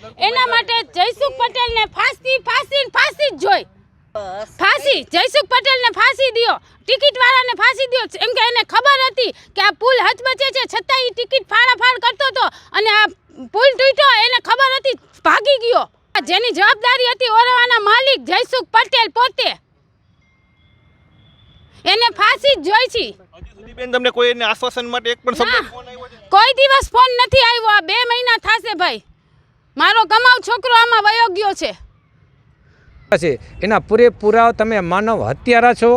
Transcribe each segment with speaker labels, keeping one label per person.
Speaker 1: એના માટે જયસુખ પટેલને ફાંસી જ જોઈ। ફાંસી જયસુખ પટેલને ફાંસી દ્યો, ટિકિટ વાળાને ફાંસી દ્યો, એમ કે એને ખબર હતી કે આ પુલ હચમચે છે, છતાં એ ટિકિટ ફાળાફાળ કરતો હતો અને આ પુલ તૂટ્યો એને ખબર હતી, ભાગી ગયો। જેની જવાબદારી હતી ઓરવાના માલિક જયસુખ પટેલ પોતે, એને ફાંસી જ જોઈ છે।
Speaker 2: બેન તમને કોઈ એને આશ્વાસન માટે એક પણ શબ્દ ફોન આવ્યો છે?
Speaker 1: કોઈ દિવસ ફોન નથી આવ્યો। 2 મહિના થશે ભાઈ, મારો કમાવ છોકરો આમાં વયો ગયો છે।
Speaker 3: એના પૂરેપૂરા તમે માનવ હત્યારા છો,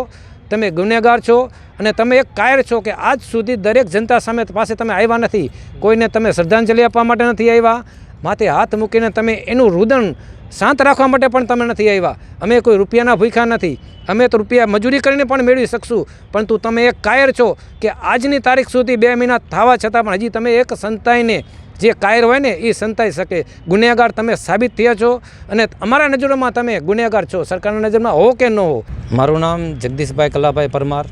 Speaker 3: તમે ગુનેગાર છો અને તમે એક કાયર છો કે આજ સુધી દરેક જનતા સામે પાસે તમે આવ્યા નથી, કોઈને તમે શ્રદ્ધાંજલિ આપવા માટે નથી આવ્યા, માથે હાથ મૂકીને તમે એનું રુદન શાંત રાખવા માટે પણ તમે નથી આવ્યા। અમે કોઈ રૂપિયાના ભૂખ્યા નથી, અમે તો રૂપિયા મજૂરી કરીને પણ મેળવી શકશું, પરંતુ તમે એક કાયર છો કે આજની તારીખ સુધી 2 મહિના થવા છતાં પણ હજી તમે એક સંતાઈને જે કાયર હોય ને એ સંતાઈ શકે। ગુનેગાર તમે સાબિત થયા છો અને અમારા નજરોમાં તમે ગુનેગાર છો, સરકારના નજરમાં હો કે ન હો। મારું નામ જગદીશભાઈ કલાભાઈ પરમાર,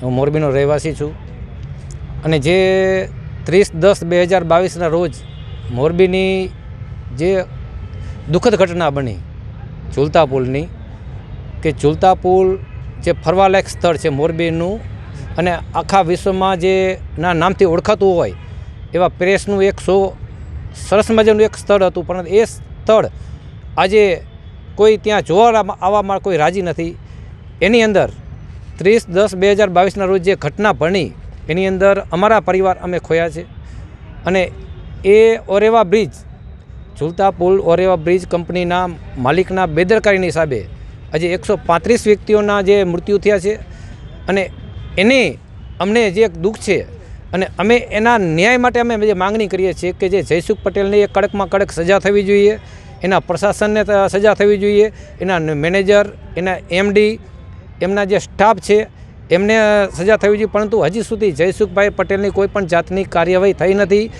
Speaker 3: હું મોરબીનો રહેવાસી છું અને જે 30/10/2022ના રોજ મોરબીની જે દુઃખદ ઘટના બની ઝૂલતા પુલની, કે ઝૂલતા પુલ જે ફરવાલાયક સ્થળ છે મોરબીનું અને આખા વિશ્વમાં જે નામથી ઓળખાતું હોય એવા પ્રેસનું એક સરસ મજાનું એક સ્થળ હતું, પરંતુ એ સ્થળ આજે કોઈ ત્યાં જોવા આવવામાં કોઈ રાજી નથી। એની અંદર 30/10/2022ના રોજ જે ઘટના બની એની અંદર અમારા પરિવાર અમે ખોયા છે અને એ ઓરેવા બ્રિજ, ઝૂલતા પુલ ઓરેવા બ્રિજ કંપનીના માલિકના બેદરકારીની હિસાબે આજે 135 વ્યક્તિઓના જે મૃત્યુ થયા છે અને એને અમને જે એક દુઃખ છે અને અમે એના ન્યાય માટે અમે જે માંગણી કરીએ છીએ કે જે જયસુખ પટેલને એક કડકમાં કડક સજા થવી જોઈએ, એના પ્રશાસનને સજા થવી જોઈએ, એના મેનેજર, એના એમડી, એમના જે સ્ટાફ છે એમને સજા થવી જોઈએ, પરંતુ હજી સુધી જયસુખભાઈ પટેલની કોઈ પણ જાતની કાર્યવાહી થઈ નથી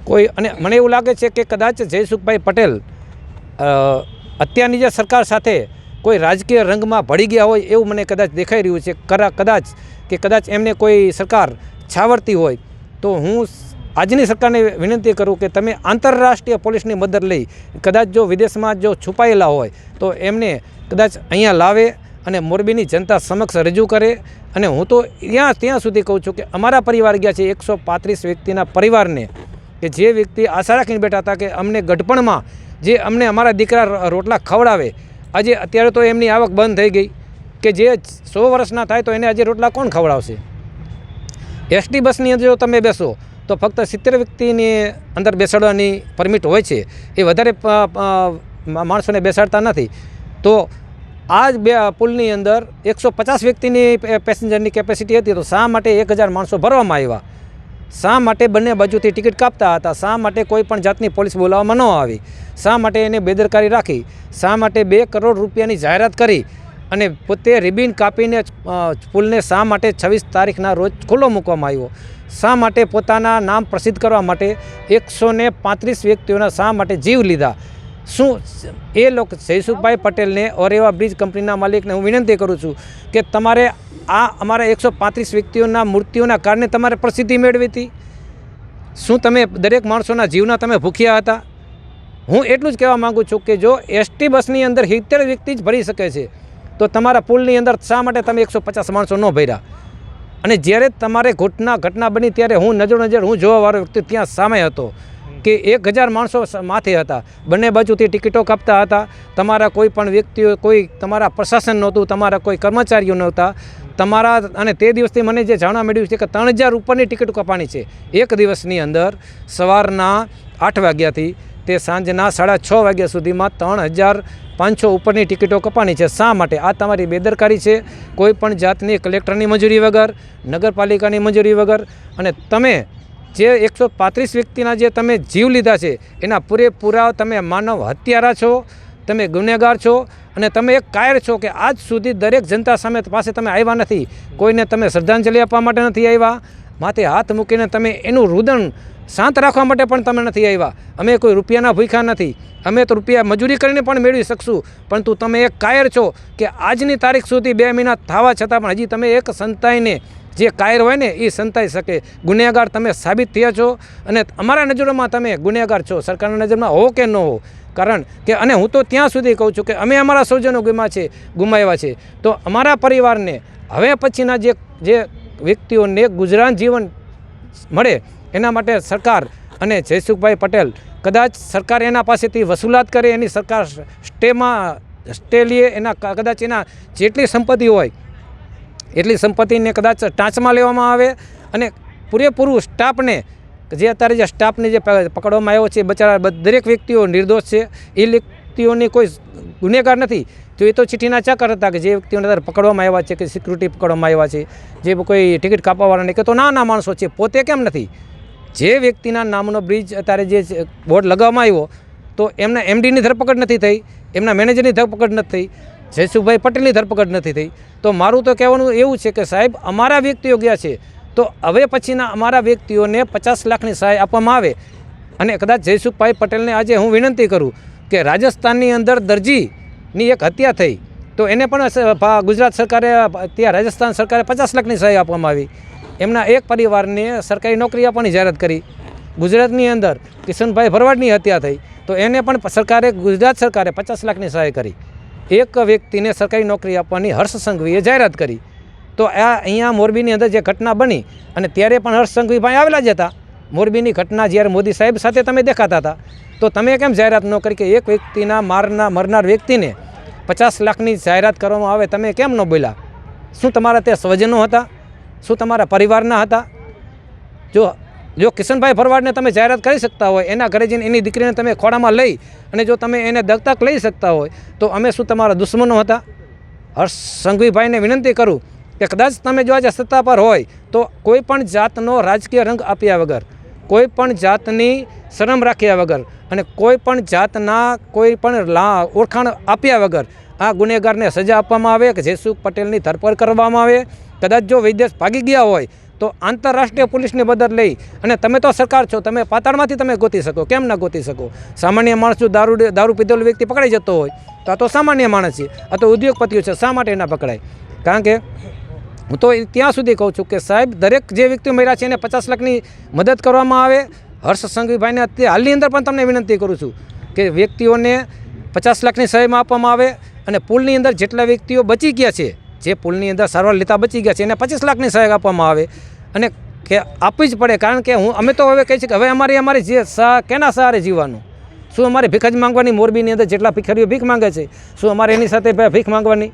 Speaker 3: કોઈ। અને મને એવું લાગે છે કે કદાચ જયસુખભાઈ પટેલ અત્યારની જે સરકાર સાથે કોઈ રાજકીય રંગમાં ભળી ગયા હોય એવું મને કદાચ દેખાઈ રહ્યું છે। કદાચ એમને કોઈ સરકાર છાવરતી હોય તો હું આજની સરકારને વિનંતી કરું કે તમે આંતરરાષ્ટ્રીય પોલીસની મદદ લઈ કદાચ જો વિદેશમાં જો છુપાયેલા હોય તો એમને કદાચ અહીંયા લાવે અને મોરબીની જનતા સમક્ષ રજૂ કરે। અને હું તો ત્યાં સુધી કહું છું કે અમારા પરિવાર ગયા છે 135 વ્યક્તિના પરિવારને, કે જે વ્યક્તિ આશા રાખીને બેઠા હતા કે અમને ગઢપણમાં જે અમને અમારા દીકરા રોટલા ખવડાવે, આજે અત્યારે તો એમની આવક બંધ થઈ ગઈ, કે જે 100 વર્ષના થાય તો એને આજે રોટલા કોણ ખવડાવશે? એસટી બસની અંદર જો તમે બેસો તો ફક્ત 70 વ્યક્તિની અંદર બેસાડવાની પરમિટ હોય છે, એ વધારે માણસોને બેસાડતા નથી। તો આ પુલની અંદર 150 વ્યક્તિની પેસેન્જરની કેપેસિટી હતી, તો શા માટે 1000 માણસો ભરવામાં આવ્યા? શા માટે બંને બાજુથી ટિકિટ કાપતા હતા? શા માટે કોઈ પણ જાતની પોલીસ બોલાવવામાં ન આવી? શા માટે એને બેદરકારી રાખી? શા માટે 2 કરોડ રૂપિયાની જાહેરાત કરી અને પોતે રિબિન કાપીને પુલને શા માટે 26 તારીખના રોજ ખુલ્લો મૂકવામાં આવ્યો? શા માટે પોતાના નામ પ્રસિદ્ધ કરવા માટે 135 વ્યક્તિઓના શા માટે જીવ લીધા? શું એ લોકો જયસુખભાઈ પટેલને ઓરેવા બ્રિજ કંપનીના માલિકને હું વિનંતી કરું છું કે તમારે આ અમારા 135 વ્યક્તિઓના મૃત્યુના કારણે તમારે પ્રસિદ્ધિ મેળવી હતી? શું તમે દરેક માણસોના જીવના તમે ભૂખ્યા હતા? હું એટલું જ કહેવા માગું છું કે જો એસટી બસની અંદર 70 વ્યક્તિ જ ભરી શકે છે તો તમારા પુલની અંદર શા માટે તમે 150 માણસો ન ભર્યા? અને જ્યારે તમારે ઘટના બની ત્યારે હું નજર હું જોવાવાળો વ્યક્તિ ત્યાં સામે હતો કે 1000 માણસો માથે હતા, બંને બાજુથી ટિકિટો કાપતા હતા, તમારા કોઈ પણ વ્યક્તિઓ, કોઈ તમારા પ્રશાસન નહોતું, તમારા કોઈ કર્મચારીઓ નહોતા તમારા। અને તે દિવસથી મને જે જાણવા મળ્યું છે કે 3000 ઉપરની ટિકિટ કપાણી છે એક દિવસની અંદર, સવારના 8 વાગ્યાથી તે સાંજના 6:30 વાગ્યા સુધીમાં 3500 ઉપરની ટિકિટો કપાણી છે। શા માટે? આ તમારી બેદરકારી છે, કોઈ પણ જાતની કલેક્ટરની મંજૂરી વગર, નગરપાલિકાની મંજૂરી વગર। અને તમે જે 135 વ્યક્તિના જે તમે જીવ લીધા છે એના પૂરેપૂરા તમે માનવ હત્યારા છો, તમે ગુનેગાર છો અને તમે એક કાયર છો કે આજ સુધી દરેક જનતા સામે પાસે તમે આવ્યા નથી, કોઈને તમે શ્રદ્ધાંજલિ આપવા માટે નથી આવ્યા, માથે હાથ મૂકીને તમે એનું રુદન શાંત રાખવા માટે પણ તમે નથી આવ્યા। અમે કોઈ રૂપિયાના ભૂખ્યા નથી, અમે તો રૂપિયા મજૂરી કરીને પણ મેળવી શકશું, પરંતુ તમે એક કાયર છો કે આજની તારીખ સુધી 2 મહિના થવા છતાં પણ હજી તમે એક સંતાઈને જે કાયર હોય ને એ સંતાઈ શકે। ગુનેગાર તમે સાબિત થયા છો અને અમારા નજરોમાં તમે ગુનેગાર છો, સરકારના નજરમાં હો કે ન હો। કારણ કે અને હું તો ત્યાં સુધી કહું છું કે અમે અમારા સ્વજનો ગુમાવ્યા છે, તો અમારા પરિવારને હવે પછીના જે વ્યક્તિઓને ગુજરાન જીવન મળે એના માટે સરકાર અને જયસુખભાઈ પટેલ કદાચ સરકાર એના પાસેથી વસૂલાત કરે, એની સરકાર સ્ટે લે, એના કદાચ એના જેટલી સંપત્તિ હોય એટલી સંપત્તિને કદાચ ટાંચમાં લેવામાં આવે અને પૂરેપૂરું સ્ટાફને જે અત્યારે જે સ્ટાફને જે પકડવામાં આવ્યો છે, બચારા દરેક વ્યક્તિઓ નિર્દોષ છે, એ વ્યક્તિઓની કોઈ ગુનેગાર નથી. તો એ તો ચિઠ્ઠીના ચાકર હતા કે જે વ્યક્તિઓને અત્યારે પકડવામાં આવ્યા છે, કે સિક્યુરિટી પકડવામાં આવ્યા છે, જે કોઈ ટિકિટ કાપવાવાળા નહીં, કે તો નાના માણસો છે, પોતે કેમ નથી. જે વ્યક્તિના નામનો બ્રિજ અત્યારે જે બોર્ડ લગાવવામાં આવ્યો તો એમના એમડીની ધરપકડ નથી થઈ, એમના મેનેજરની ધરપકડ નથી થઈ, જયસુખભાઈ પટેલની ધરપકડ નથી થઈ. તો મારું તો કહેવાનું એવું છે કે સાહેબ અમારા વ્યક્તિઓ ગયા છે, તો હવે પછીના અમારા વ્યક્તિઓને 50 લાખની સહાય આપવામાં આવે. અને કદાચ જયસુખભાઈ પટેલને આજે હું વિનંતી કરું કે રાજસ્થાનની અંદર દરજીની એક હત્યા થઈ તો એને પણ ગુજરાત સરકારે ત્યાં રાજસ્થાન સરકારે 50 લાખની સહાય આપવામાં આવી. એમના એક પરિવારને સરકારી નોકરી આપવાની જાહેરાત કરી. ગુજરાતની અંદર કિશનભાઈ ભરવાડની હત્યા થઈ તો એને પણ ગુજરાત સરકારે 50 લાખની સહાય કરી. એક વ્યક્તિને સરકારી નોકરી આપવાની હર્ષ સંઘવીએ જાહેરાત કરી. તો આ અહીંયા મોરબીની અંદર જે ઘટના બની અને ત્યારે પણ હર્ષ સંઘવીભાઈ આવેલા જ હતા. મોરબીની ઘટના જ્યારે મોદી સાહેબ સાથે તમે દેખાતા હતા તો તમે કેમ જાહેરાત ન કરી કે એક વ્યક્તિના મરનાર વ્યક્તિને 50 લાખની જાહેરાત કરવામાં આવે, તમે કેમ ન બોલ્યા? શું તમારા તે સ્વજનો હતા? શું તમારા પરિવારના હતા? જો કિશનભાઈ ભરવાડને તમે જાહેરાત કરી શકતા હોય, એના ઘરે જઈને એની દીકરીને તમે ખોળામાં લઈ અને જો તમે એને દત્તક લઈ શકતા હોય તો અમે શું તમારા દુશ્મનો હતા? હર્ષ સંઘવીભાઈને વિનંતી કરું કે કદાચ તમે જો આજે સત્તા પર હોય તો કોઈ પણ જાતનો રાજકીય રંગ આપ્યા વગર, કોઈ પણ જાતની શરમ રાખ્યા વગર અને કોઈ પણ જાતના કોઈ પણ ઓળખાણ આપ્યા વગર આ ગુનેગારને સજા આપવામાં આવે, કે જયસુખ પટેલની ધરપકડ કરવામાં આવે. કદાચ જો વિદેશ ભાગી ગયા હોય તો આંતરરાષ્ટ્રીય પોલીસની મદદ લઈ, અને તમે તો સરકાર છો, તમે પાતાળમાંથી તમે ગોતી શકો, કેમ ના ગોતી શકો? સામાન્ય માણસ જો દારૂ પીધેલો વ્યક્તિ પકડાઈ જતો હોય તો આ તો સામાન્ય માણસ છે, આ તો ઉદ્યોગપતિઓ છે, શા માટે ના પકડાય? કારણ કે હું તો ત્યાં સુધી કહું છું કે સાહેબ દરેક જે વ્યક્તિઓ મર્યા છે એને 50 લાખની મદદ કરવામાં આવે. હર્ષ સંઘવીભાઈને અત્યારે હાલની અંદર પણ તમને વિનંતી કરું છું કે વ્યક્તિઓને 50 લાખની સહાયમાં આપવામાં આવે અને પુલની અંદર જેટલા વ્યક્તિઓ બચી ગયા છે, જે પુલની અંદર સારવાર લેતા બચી ગયા છે, એને 25 લાખની સહાય આપવામાં આવે. અને કે આપવી જ પડે, કારણ કે અમે તો હવે કહી છીએ કે હવે અમારી જે કેના સહારે જીવવાનું? શું અમારે ભીખ જ માંગવાની? મોરબીની અંદર જેટલા ભિખારીઓ ભીખ માંગે છે, શું અમારે એની સાથે ભીખ માંગવાની?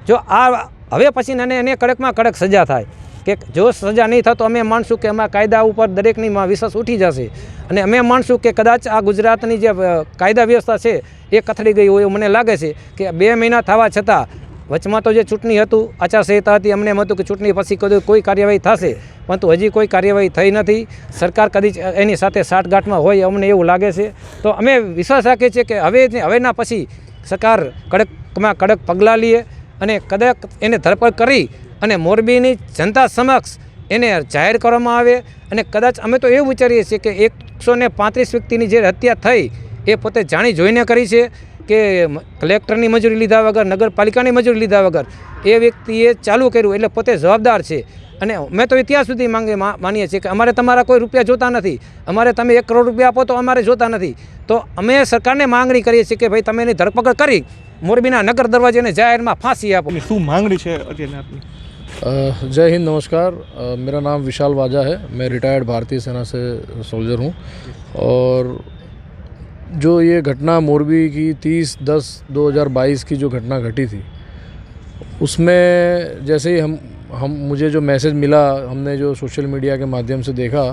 Speaker 3: જો આ હવે પછી એને કડકમાં કડક સજા થાય, કે જો સજા નહીં થાય તો અમે માનશું કે અમારા કાયદા ઉપર દરેકની વિશ્વાસ ઉઠી જશે અને અમે માનશું કે કદાચ આ ગુજરાતની જે કાયદા વ્યવસ્થા છે એ કથળી ગઈ હોય એવું મને લાગે છે. કે 2 મહિના થવા છતાં વચમાં તો જે ચૂંટણી હતું, આચારસંહિતા હતી, અમને એમ હતું કે ચૂંટણી પછી કોઈ કાર્યવાહી થશે, પરંતુ હજી કોઈ કાર્યવાહી થઈ નથી. સરકાર કદી એની સાથે સાઠગાંઠમાં હોય અમને એવું લાગે છે. તો અમે વિશ્વાસ રાખીએ છીએ કે હવેના પછી સરકાર કડકમાં કડક પગલાં લે અને કદાચ એને ધરપકડ કરી અને મોરબીની જનતા સમક્ષ એને જાહેર કરવામાં આવે. અને કદાચ અમે તો એવું વિચારીએ છીએ કે 135 વ્યક્તિની જે હત્યા થઈ એ પોતે જાણી જોઈને કરી છે, કે કલેક્ટરની મજૂરી લીધા વગર, નગરપાલિકાની મજૂરી લીધા વગર એ વ્યક્તિએ ચાલુ કર્યું, એટલે પોતે જવાબદાર છે. અને મેં તો ત્યાં સુધી માનીએ છીએ કે અમારે તમારા કોઈ રૂપિયા જોતા નથી, અમારે તમે 1 કરોડ રૂપિયા આપો તો અમારે જોતા નથી. તો અમે સરકારને માંગણી કરીએ છીએ કે ભાઈ તમે એની ધરપકડ કરી મોરબીના નગર દરવાજેને જાહેરમાં ફાંસી આપો.
Speaker 2: શું માંગણી છે અત્યારે આપની?
Speaker 4: जय हिंद, नमस्कार। मेरा नाम विशाल वाजा है। मैं रिटायर्ड भारतीय सेना से सोल्जर हूँ। और जो ये घटना मोरबी की 30/10/2022 की जो घटना घटी थी, उसमें जैसे ही हम मुझे जो मैसेज मिला, हमने जो सोशल मीडिया के माध्यम से देखा,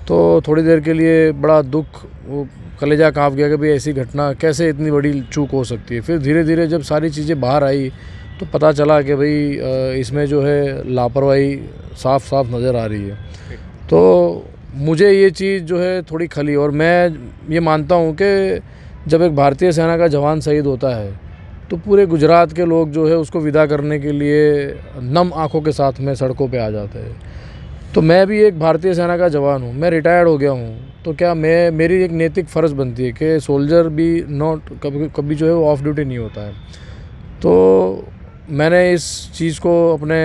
Speaker 4: तो थोड़ी देर के लिए बड़ा दुख, वो कलेजा काँप गया कि भाई ऐसी घटना कैसे, इतनी बड़ी चूक हो सकती है। फिर धीरे धीरे जब सारी चीज़ें बाहर आई तो पता चला कि भाई इसमें जो है लापरवाही साफ साफ नज़र आ रही है। तो मुझे ये चीज़ जो है थोड़ी खली, और मैं ये मानता हूँ कि जब एक भारतीय सेना का जवान शहीद होता है तो पूरे गुजरात के लोग जो है उसको विदा करने के लिए नम आँखों के साथ में सड़कों पे आ जाते हैं। तो मैं भी एक भारतीय सेना का जवान हूँ, मैं रिटायर्ड हो गया हूँ, तो क्या मेरी एक नैतिक फ़र्ज़ बनती है कि सोल्जर भी कभी जो है वो ऑफ ड्यूटी नहीं होता है। तो मैंने इस चीज़ को अपने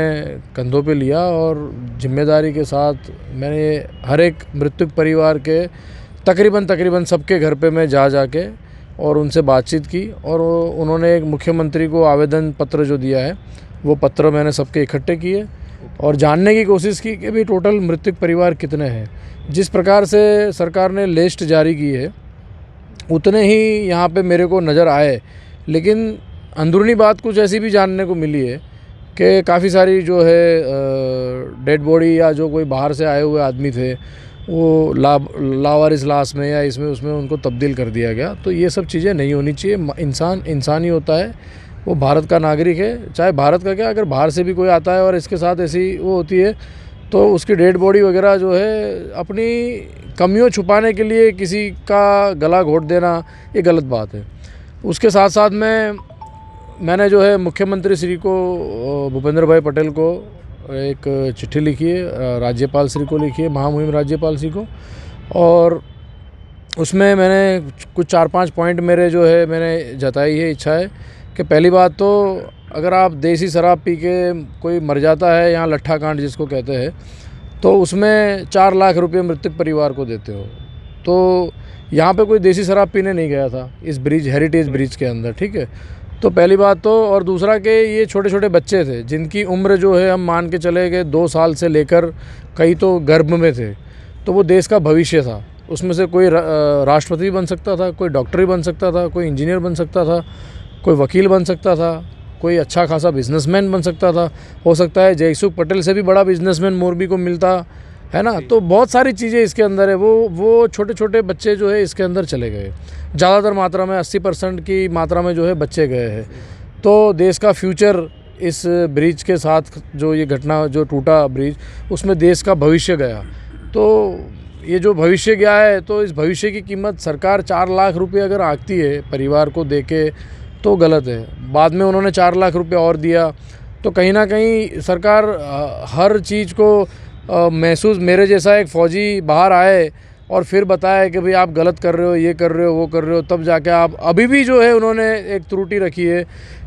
Speaker 4: कंधों पे लिया और जिम्मेदारी के साथ मैंने हर एक मृतक परिवार के तकरीबन सबके घर पे मैं जा के और उनसे बातचीत की, और उन्होंने एक मुख्यमंत्री को आवेदन पत्र जो दिया है वो पत्र मैंने सबके इकट्ठे किए और जानने की कोशिश की कि भाई टोटल मृतक परिवार कितने हैं। जिस प्रकार से सरकार ने लिस्ट जारी की है उतने ही यहाँ पे मेरे को नज़र आए, लेकिन अंदरूनी बात कुछ ऐसी भी जानने को मिली है कि काफ़ी सारी जो है डेड बॉडी या जो कोई बाहर से आए हुए आदमी थे वो लावारिस लाश में या इसमें उसमें उनको तब्दील कर दिया गया। तो ये सब चीज़ें नहीं होनी चाहिए। इंसान ही होता है, वो भारत का नागरिक है, चाहे भारत का क्या, अगर बाहर से भी कोई आता है और इसके साथ ऐसी वो होती है तो उसकी डेड बॉडी वगैरह जो है अपनी कमियों छुपाने के लिए किसी का गला घोट देना ये गलत बात है। उसके साथ साथ मैंने जो है मुख्यमंत्री श्री को भूपेंद्र भाई पटेल को एक चिट्ठी लिखी है, राज्यपाल श्री को लिखी है, महामहिम राज्यपाल श्री को, और उसमें मैंने कुछ 4-5 पॉइंट मेरे जो है मैंने जताई है इच्छा है कि पहली बात तो अगर आप देसी शराब पी के कोई मर जाता है, यहाँ लट्ठा कांड जिसको कहते हैं, तो उसमें 4 लाख रुपए मृतक परिवार को देते हो। तो यहाँ पे कोई देसी शराब पीने नहीं गया था इस ब्रिज, हेरिटेज ब्रिज के अंदर, ठीक है। तो पहली बात तो, और दूसरा कि ये छोटे छोटे बच्चे थे जिनकी उम्र जो है हम मान के चले गए 2 साल से लेकर कई तो गर्भ में थे, तो वो देश का भविष्य था। उसमें से कोई राष्ट्रपति बन सकता था, कोई डॉक्टर ही बन सकता था, कोई इंजीनियर बन सकता था, कोई वकील बन सकता था, कोई अच्छा खासा बिजनेसमैन बन सकता था, हो सकता है जयसुख पटेल से भी बड़ा बिजनेसमैन मोरबी को मिलता है ना। तो बहुत सारी चीज़ें इसके अंदर है। वो छोटे छोटे बच्चे जो है इसके अंदर चले गए, ज़्यादातर मात्रा में 80% की मात्रा में जो है बच्चे गए हैं। तो देश का फ्यूचर इस ब्रिज के साथ जो ये घटना जो टूटा ब्रिज, उसमें देश का भविष्य गया। तो ये जो भविष्य गया है, तो इस भविष्य की कीमत सरकार 4 लाख रुपए अगर आंकती है परिवार को देके तो गलत है। बाद में उन्होंने 4 लाख रुपए और दिया, तो कहीं ना कहीं सरकार हर चीज़ को महसूस, मेरे जैसा एक फ़ौजी बाहर आए और फिर बताया कि भाई आप गलत कर रहे हो, ये कर रहे हो, वो कर रहे हो, तब जाके आप अभी भी जो है उन्होंने एक त्रुटि रखी है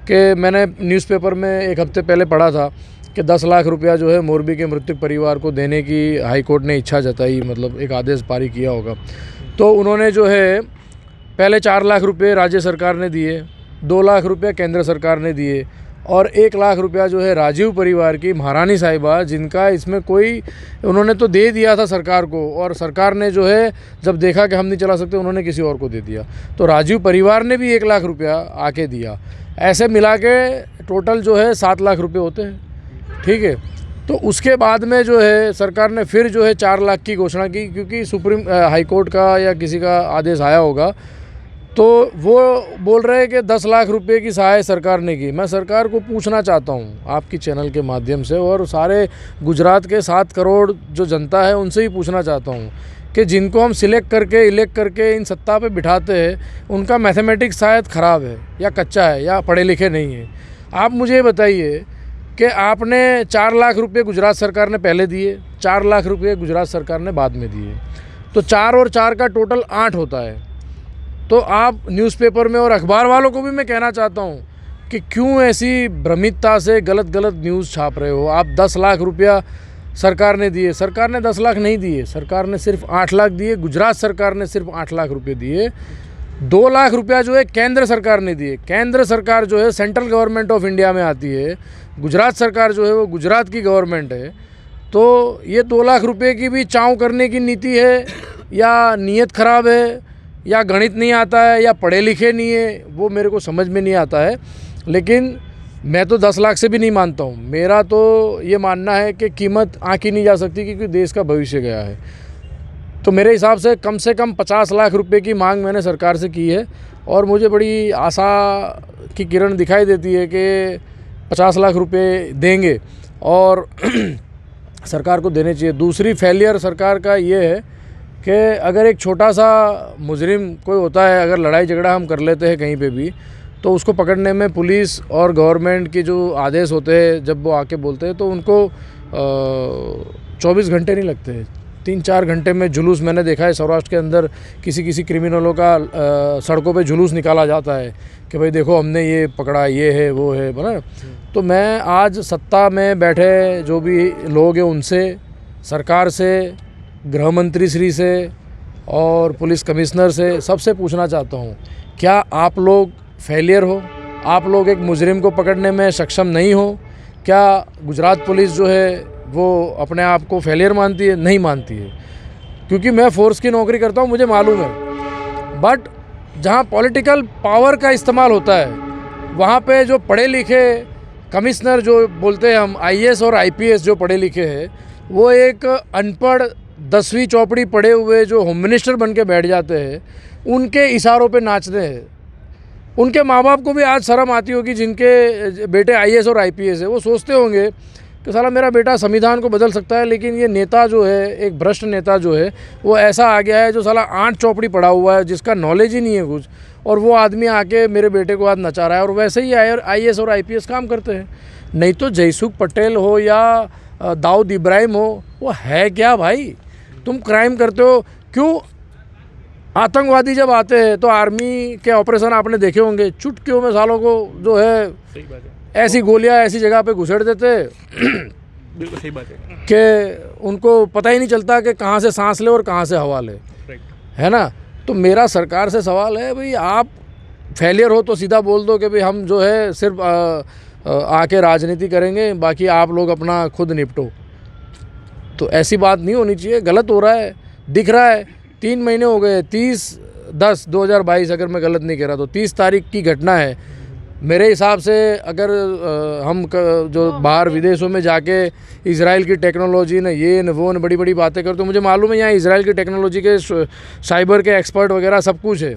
Speaker 4: कि मैंने न्यूज़पेपर में 1 हफ्ते पहले पढ़ा था कि 10 लाख रुपया जो है मोरबी के मृतक परिवार को देने की हाई कोर्ट ने इच्छा जताई, मतलब एक आदेश पारित किया होगा। तो उन्होंने जो है पहले 4 लाख रुपये राज्य सरकार ने दिए, 2 लाख रुपये केंद्र सरकार ने दिए, और 1 लाख रुपया जो है राजीव परिवार की महारानी साहिबा, जिनका इसमें कोई, उन्होंने तो दे दिया था सरकार को, और सरकार ने जो है जब देखा कि हम नहीं चला सकते उन्होंने किसी और को दे दिया। तो राजीव परिवार ने भी 1 लाख रुपया आके दिया। ऐसे मिला के टोटल जो है 7 लाख रुपये होते हैं, ठीक है। तो उसके बाद में जो है सरकार ने फिर जो है 4 लाख की घोषणा की, क्योंकि सुप्रीम हाई कोर्ट का या किसी का आदेश आया होगा, तो वो बोल रहे हैं कि 10 लाख रुपए की सहाय सरकार ने की। मैं सरकार को पूछना चाहता हूँ आपकी चैनल के माध्यम से, और सारे गुजरात के 7 करोड़ जो जनता है उनसे ही पूछना चाहता हूँ कि जिनको हम सिलेक्ट करके इलेक्ट करके इन सत्ता पे बिठाते हैं, उनका मैथमेटिक्स शायद ख़राब है या कच्चा है या पढ़े लिखे नहीं है। आप मुझे बताइए कि आपने 4 लाख रुपये गुजरात सरकार ने पहले दिए, 4 लाख रुपये गुजरात सरकार ने बाद में दिए, तो 4 और 4 का टोटल 8 होता है। तो आप न्यूज़पेपर में और अखबार वालों को भी मैं कहना चाहता हूँ कि क्यों ऐसी भ्रमितता से गलत न्यूज़ छाप रहे हो। आप 10 लाख रुपया सरकार ने दिए, सरकार ने 10 लाख नहीं दिए, सरकार ने सिर्फ 8 लाख दिए। गुजरात सरकार ने सिर्फ 8 लाख रुपये दिए। 2 लाख रुपया जो है केंद्र सरकार ने दिए। केंद्र सरकार जो है सेंट्रल गवर्नमेंट ऑफ इंडिया में आती है, गुजरात सरकार जो है वो गुजरात की गवर्नमेंट है। तो ये 2 लाख रुपये की भी चाँव करने की नीति है, या नीयत ख़राब है, या गणित नहीं आता है, या पढ़े लिखे नहीं है, वो मेरे को समझ में नहीं आता है। लेकिन मैं तो 10 लाख से भी नहीं मानता हूँ। मेरा तो ये मानना है कि कीमत आँकी नहीं जा सकती, क्योंकि देश का भविष्य गया है। तो मेरे हिसाब से कम 50 लाख रुपए की मांग मैंने सरकार से की है, और मुझे बड़ी आशा की किरण दिखाई देती है कि 50 लाख रुपए देंगे, और सरकार को देने चाहिए। दूसरी फेलियर सरकार का ये है कि अगर एक छोटा सा मुजरिम कोई होता है, अगर लड़ाई झगड़ा हम कर लेते हैं कहीं पे भी, तो उसको पकड़ने में पुलिस और गवर्नमेंट के जो आदेश होते हैं, जब वो आके बोलते हैं, तो उनको 24 घंटे नहीं लगते, 3-4 घंटे में जुलूस मैंने देखा है सौराष्ट्र के अंदर। किसी क्रिमिनलों का सड़कों पे जुलूस निकाला जाता है कि भाई देखो हमने ये पकड़ा, ये है वो है, बना। तो मैं आज सत्ता में बैठे जो भी लोग हैं उनसे, सरकार से, गृह मंत्री श्री से और पुलिस कमिश्नर से, सबसे पूछना चाहता हूँ क्या आप लोग फेलियर हो? आप लोग एक मुजरिम को पकड़ने में सक्षम नहीं हो? क्या गुजरात पुलिस जो है वो अपने आप को फेलियर मानती है? नहीं मानती है, क्योंकि मैं फोर्स की नौकरी करता हूँ, मुझे मालूम है। बट जहाँ पॉलिटिकल पावर का इस्तेमाल होता है वहाँ पे जो पढ़े लिखे कमिश्नर जो बोलते हैं हम, आईएएस और आईपीएस जो पढ़े लिखे हैं, वो एक अनपढ़ 10वीं चौपड़ी पढ़े हुए जो होम मिनिस्टर बन के बैठ जाते हैं, उनके इशारों पे नाचते हैं। उनके माँ बाप को भी आज शर्म आती होगी, जिनके बेटे आईएएस और आईपीएस है। वो सोचते होंगे कि साला मेरा बेटा संविधान को बदल सकता है, लेकिन ये नेता जो है, एक भ्रष्ट नेता जो है, वो ऐसा आ गया है जो साला 8 चौपड़ी पढ़ा हुआ है, जिसका नॉलेज ही नहीं है कुछ, और वो आदमी आके मेरे बेटे को आज नचा रहा है। और वैसे ही आईएएस और आईपीएस काम करते हैं। नहीं तो जयसुख पटेल हो या दाऊद इब्राहिम हो, वो है क्या भाई? तुम क्राइम करते हो क्यों? आतंकवादी जब आते हैं तो आर्मी के ऑपरेशन आपने देखे होंगे, चुटकियों में सालों को जो है ऐसी गोलियां ऐसी जगह पे घुसेड़ देते
Speaker 2: बिल्कुल सही बात है
Speaker 4: कि उनको पता ही नहीं चलता कि कहाँ से सांस ले और कहाँ से हवा ले, है ना। तो मेरा सरकार से सवाल है, भाई आप फेलियर हो तो सीधा बोल दो कि भाई हम जो है सिर्फ आके राजनीति करेंगे, बाकी आप लोग अपना खुद निपटो। तो ऐसी बात नहीं होनी चाहिए। गलत हो रहा है, दिख रहा है। 3 महीने हो गए, 30/10/2022 अगर मैं गलत नहीं कह रहा तो 30 तारीख की घटना है। मेरे हिसाब से अगर हम जो बाहर विदेशों में जाके इज़राइल की टेक्नोलॉजी ने ये न वो न बड़ी बड़ी बातें करते, तो मुझे मालूम है यहाँ इज़राइल की टेक्नोलॉजी के साइबर के एक्सपर्ट वगैरह सब कुछ है।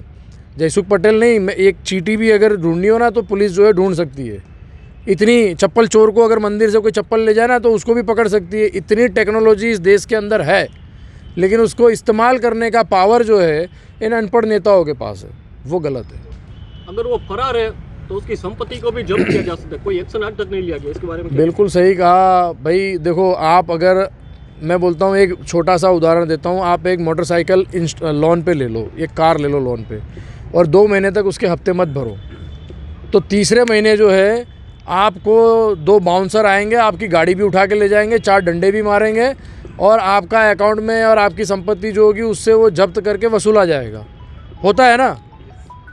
Speaker 4: जयसुख पटेल नहीं, मैं एक चींटी भी अगर ढूंढनी हो ना तो पुलिस जो है ढूंढ सकती है। इतनी चप्पल चोर को अगर मंदिर से कोई चप्पल ले जाए ना तो उसको भी पकड़ सकती है। इतनी टेक्नोलॉजी इस देश के अंदर है, लेकिन उसको इस्तेमाल करने का पावर जो है इन अनपढ़ नेताओं के पास है, वो गलत है।
Speaker 5: अगर वो फरार है तो उसकी संपत्ति को भी जब्त किया जा सकता है, कोई एक्शन आज तक नहीं लिया गया इसके बारे में?
Speaker 4: बिल्कुल सही कहा भाई। देखो आप, अगर मैं बोलता हूँ, एक छोटा सा उदाहरण देता हूँ, आप एक मोटरसाइकिल लोन पे ले लो, एक कार ले लो लोन पे, और 2 महीने तक उसके हफ्ते मत भरो, तो तीसरे महीने जो है आपको 2 बाउंसर आएंगे, आपकी गाड़ी भी उठा के ले जाएंगे, 4 डंडे भी मारेंगे, और आपका अकाउंट में और आपकी संपत्ति जो होगी उससे वो जब्त करके वसूला जाएगा। होता है ना।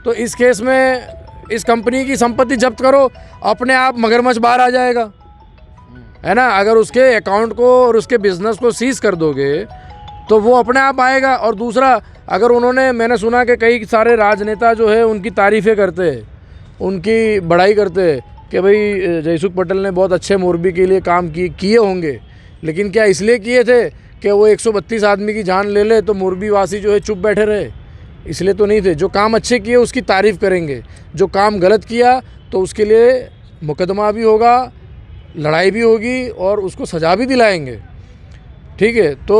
Speaker 4: तो इस केस में इस कंपनी की संपत्ति जब्त करो, अपने आप मगरमच्छ बाहर आ जाएगा, है ना। अगर उसके अकाउंट को और उसके बिजनेस को सीज कर दोगे तो वो अपने आप आएगा। और दूसरा, अगर उन्होंने, मैंने सुना कि कई सारे राजनेता जो है उनकी तारीफ़ें करते हैं, उनकी बड़ाई करते हैं कि भाई जयसुख पटेल ने बहुत अच्छे मोरबी के लिए काम किए होंगे, लेकिन क्या इसलिए किए थे कि वो 132 आदमी की जान ले ले तो मोरबी वासी जो है चुप बैठे रहे? इसलिए तो नहीं थे। जो काम अच्छे किए उसकी तारीफ़ करेंगे, जो काम गलत किया तो उसके लिए मुकदमा भी होगा, लड़ाई भी होगी और उसको सज़ा भी दिलाएंगे। ठीक है, तो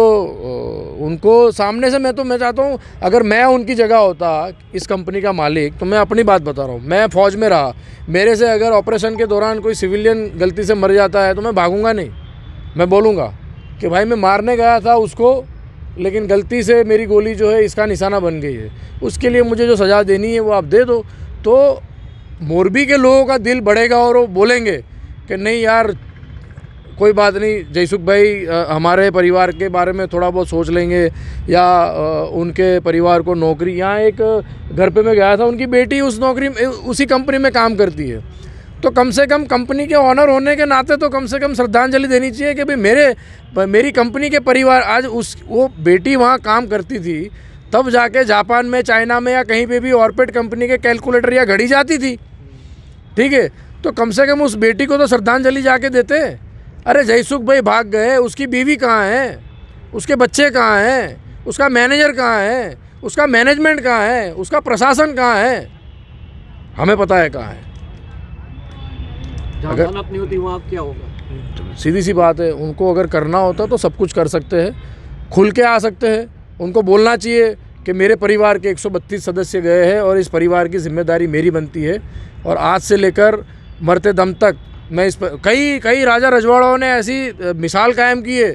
Speaker 4: उनको सामने से मैं चाहता हूँ, अगर मैं उनकी जगह होता, इस कंपनी का मालिक, तो मैं अपनी बात बता रहा हूँ, मैं फ़ौज में रहा, मेरे से अगर ऑपरेशन के दौरान कोई सिविलियन गलती से मर जाता है तो मैं भागूंगा नहीं। मैं बोलूँगा कि भाई मैं मारने गया था उसको, लेकिन गलती से मेरी गोली जो है इसका निशाना बन गई है, उसके लिए मुझे जो सज़ा देनी है वो आप दे दो। तो मोरबी के लोगों का दिल बढ़ेगा और वो बोलेंगे कि नहीं यार, कोई बात नहीं, जयसुख भाई हमारे परिवार के बारे में थोड़ा बहुत सोच लेंगे, या उनके परिवार को नौकरी, यहाँ एक घर पे मैं गया था, उनकी बेटी उसी कंपनी में काम करती है, तो कम से कम कंपनी के ऑनर होने के नाते तो कम से कम श्रद्धांजलि देनी चाहिए कि भाई मेरी कंपनी के परिवार, आज वो बेटी वहाँ काम करती थी, तब जाके जापान में, चाइना में या कहीं पे भी ऑर्बिट कंपनी के कैलकुलेटर या घड़ी जाती थी। ठीक है, तो कम से कम उस बेटी को तो श्रद्धांजलि जाके देते। अरे जयसुख भाई भाग गए, उसकी बीवी कहाँ है, उसके बच्चे कहाँ हैं, उसका मैनेजर कहाँ है, उसका मैनेजमेंट कहाँ है, उसका प्रशासन कहाँ है? हमें पता है कहाँ है।
Speaker 5: जहाँ अदालत नहीं होती वहाँ क्या होगा?
Speaker 4: सीधी सी बात है, उनको अगर करना होता तो सब कुछ कर सकते हैं, खुल के आ सकते हैं। उनको बोलना चाहिए कि मेरे परिवार के 132 सदस्य गए हैं और इस परिवार की जिम्मेदारी मेरी बनती है, और आज से लेकर मरते दम तक मैं इस पर, कई राजा रजवाड़ों ने ऐसी मिसाल कायम की है।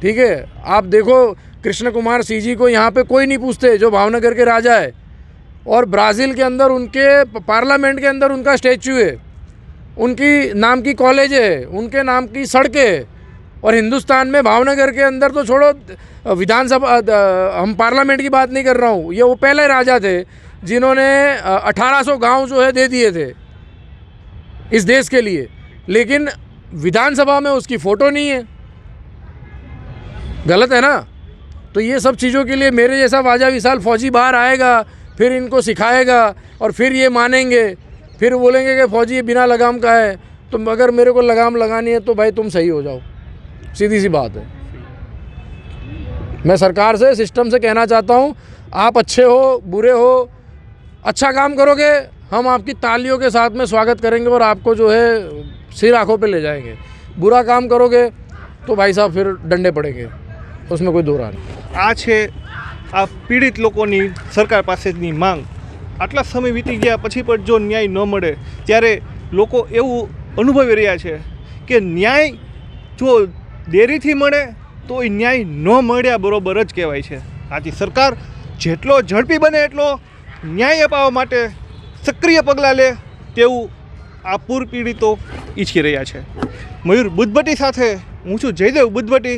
Speaker 4: ठीक है, आप देखो कृष्ण कुमार सी जी को यहाँ पे कोई नहीं पूछते, जो भावनगर के राजा है, और ब्राज़ील के अंदर उनके पार्लियामेंट के अंदर उनका स्टैचू है, उनकी नाम की कॉलेज है, उनके नाम की सड़कें है। और हिंदुस्तान में भावनगर के अंदर तो छोड़ो, विधानसभा, हम पार्लियामेंट की बात नहीं कर रहा हूँ, ये वो पहले राजा थे जिन्होंने 1800 गांव जो है दे दिए थे इस देश के लिए, लेकिन विधानसभा में उसकी फ़ोटो नहीं है। गलत है ना? तो ये सब चीज़ों के लिए मेरे जैसा वाजा विशाल फौजी बाहर आएगा, फिर इनको सिखाएगा और फिर ये मानेंगे, फिर बोलेंगे कि फौजी ये बिना लगाम का है। तो अगर मेरे को लगाम लगानी है तो भाई तुम सही हो जाओ, सीधी सी बात है। मैं सरकार से, सिस्टम से कहना चाहता हूँ, आप अच्छे हो बुरे हो, अच्छा काम करोगे हम आपकी तालियों के साथ में स्वागत करेंगे और आपको जो है सिर आँखों पे ले जाएंगे। बुरा काम करोगे तो भाई साहब फिर डंडे पड़ेंगे, उसमें कोई दो राह नहीं।
Speaker 2: આ છે આ પીડિત લોકોની સરકાર પાસેની માંગ। આટલા સમય વીતી ગયા પછી પણ જો ન્યાય ન મળે ત્યારે લોકો એવું અનુભવી રહ્યા છે કે ન્યાય જો દેરીથી મળે તો એ ન્યાય ન મળ્યા બરોબર જ કહેવાય છે। આથી સરકાર જેટલો ઝડપી બને એટલો ન્યાય અપાવવા માટે સક્રિય પગલાં લે તેવું આ પૂર પીડિતો ઈચ્છી રહ્યા છે। મયુર બુદ્ધભટ્ટી સાથે હું છું જયદેવ બુદ્ધભટ્ટી।